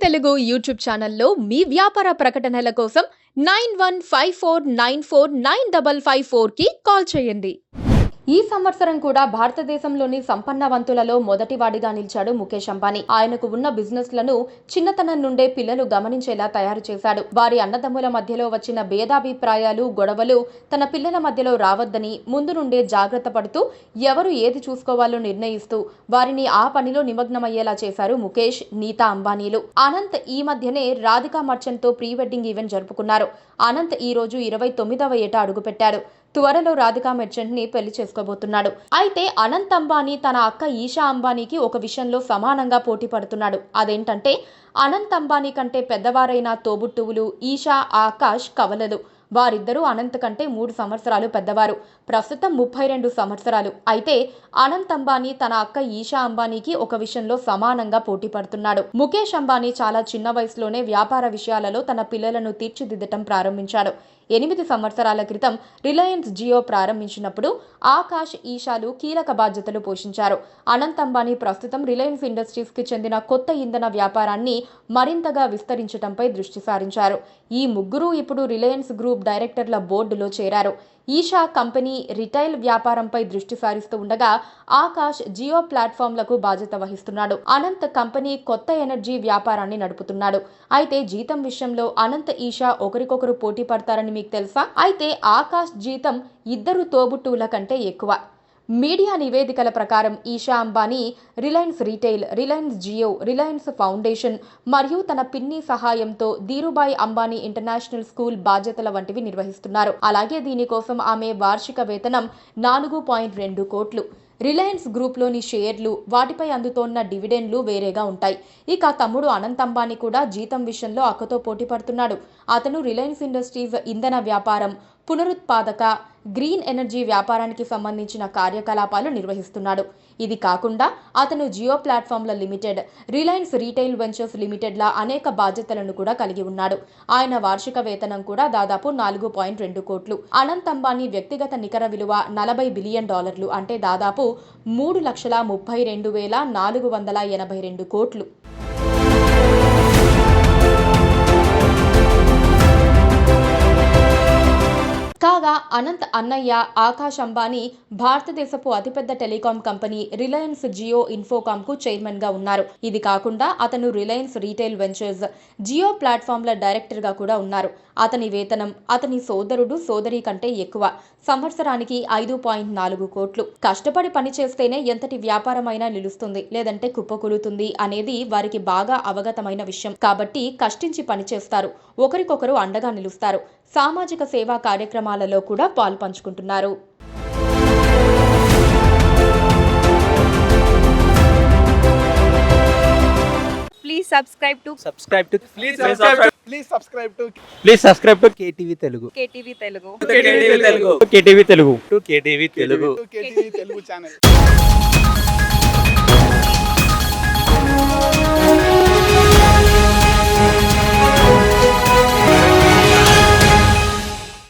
Telugu YouTube ఛానల్లో మీ వ్యాపార ప్రకటనల కోసం 9154949554 కి కాల్ చేయండి. ఈ సంవత్సరం కూడా భారతదేశంలోని సంపన్నవంతులలో మొదటివాడిగా నిలిచాడు ముఖేష్ అంబానీ. ఆయనకు ఉన్న బిజినెస్ లను చిన్నతనం నుండే పిల్లలు గమనించేలా తయారు చేశాడు. వారి అన్నదమ్ముల మధ్యలో వచ్చిన భేదాభిప్రాయాలు, గొడవలు తన పిల్లల మధ్యలో రావద్దని ముందు నుండే జాగ్రత్త పడుతూ ఎవరు ఏది చూసుకోవాలో నిర్ణయిస్తూ వారిని ఆ పనిలో నిమగ్నమయ్యేలా చేశారు ముఖేష్, నీతా అంబానీలు. అనంత్ ఈ మధ్యనే రాధికా మర్చెంట్ తో ప్రీ వెడ్డింగ్ ఈవెంట్ జరుపుకున్నారు. అనంత్ ఈ రోజు 29వ ఏట అడుగుపెట్టాడు. త్వరలో రాధికా మర్చెంట్ ని పెళ్లి చేసుకోబోతున్నాడు. అయితే అనంత్ అంబానీ తన అక్క ఈషా అంబానీకి ఒక విషయంలో సమానంగా పోటీ పడుతున్నాడు. అదేంటంటే అనంత్ అంబానీ కంటే పెద్దవారైన తోబుట్టువులు ఈషా, ఆకాష్ కవలలు. వారిద్దరూ అనంత్ కంటే 3 సంవత్సరాలు పెద్దవారు. ప్రస్తుతం 32 సంవత్సరాలు. అయితే అనంత్ అంబానీ తన అక్క ఈషా అంబానీకి ఒక విషయంలో సమానంగా పోటీ పడుతున్నాడు. ముఖేష్ అంబానీ చాలా చిన్న వయసులోనే వ్యాపార విషయాలలో తన పిల్లలను తీర్చిదిద్దటం ప్రారంభించాడు. 8 సంవత్సరాల క్రితం రిలయన్స్ జియో ప్రారంభించినప్పుడు ఆకాష్, ఈషాలు కీలక బాధ్యతలు పోషించారు. అనంత్ అంబానీ ప్రస్తుతం రిలయన్స్ ఇండస్ట్రీస్ కి చెందిన కొత్త ఇంధన వ్యాపారాన్ని మరింతగా విస్తరించడంపై దృష్టి సారించారు. ఈ ముగ్గురు ఇప్పుడు రిలయన్స్ గ్రూప్ డైరెక్టర్ల బోర్డులో చేరారు. ఈషా కంపెనీ రిటైల్ వ్యాపారంపై దృష్టి సారిస్తూ ఉండగా ఆకాష్ జియో ప్లాట్ఫామ్లకు బాధ్యత వహిస్తున్నాడు. అనంత్ కంపెనీ కొత్త ఎనర్జీ వ్యాపారాన్ని నడుపుతున్నాడు. అయితే జీతం విషయంలో అనంత్, ఈషా ఒకరికొకరు పోటీ పడతారని మీకు తెలుసా? అయితే ఆకాష్ జీతం ఇద్దరు తోబుట్టువుల కంటే ఎక్కువ. మీడియా నివేదికల ప్రకారం ఈషా అంబానీ రిలయన్స్ రీటైల్, రిలయన్స్ జియో, రిలయన్స్ ఫౌండేషన్ మరియు తన పిన్ని సహాయంతో ధీరుభాయ్ అంబానీ ఇంటర్నేషనల్ స్కూల్ బాధ్యతల వంటివి నిర్వహిస్తున్నారు. అలాగే దీనికోసం ఆమె వార్షిక వేతనం 4.2 కోట్లు. రిలయన్స్ గ్రూప్లోని షేర్లు, వాటిపై అందుతోన్న డివిడెండ్లు వేరేగా ఉంటాయి. ఇక తమ్ముడు అనంత్ అంబానీ కూడా జీతం విషయంలో అక్కతో పోటీ పడుతున్నాడు. అతను రిలయన్స్ ఇండస్ట్రీస్ ఇంధన వ్యాపారం, పునరుత్పాదక గ్రీన్ ఎనర్జీ వ్యాపారానికి సంబంధించిన కార్యకలాపాలు నిర్వహిస్తున్నాడు. ఇది కాకుండా అతను జియో ప్లాట్ఫామ్ల లిమిటెడ్, రిలయన్స్ రీటైల్ వెంచర్స్ లిమిటెడ్ల అనేక బాధ్యతలను కూడా కలిగి ఉన్నాడు. ఆయన వార్షిక వేతనం కూడా దాదాపు 4.2 కోట్లు. అనంత్ అంబానీ వ్యక్తిగత నికర విలువ $40 బిలియన్, అంటే దాదాపు 3,32,482 కోట్లు. కాగా అనంత్ అన్నయ్య ఆకాష్ అంబానీ భారతదేశపు అతిపెద్ద telecom company Reliance Jio Infocomm కు చైర్మన్ గా ఉన్నారు. ఇది కాకుండా అతను రిలయన్స్ రీటైల్ వెంచర్స్, జియో ప్లాట్ఫామ్ల డైరెక్టర్ గా కూడా ఉన్నారు. అతని వేతనం అతని సోదరుడు, సోదరి కంటే ఎక్కువ. సంవత్సరానికి 5.4 కోట్లు. కష్టపడి పనిచేస్తేనే ఎంతటి వ్యాపారమైనా నిలుస్తుంది, లేదంటే కుప్పకూలుతుంది అనేది వారికి బాగా అవగతమైన విషయం. కాబట్టి కష్టించి పనిచేస్తారు, ఒకరికొకరు అండగా నిలుస్తారు. సామాజిక సేవా కార్యక్రమాలలో కూడా పాల్పంచుకుంటున్నారు. Please subscribe to KTV Telugu. KTV Telugu. KTV Telugu channel.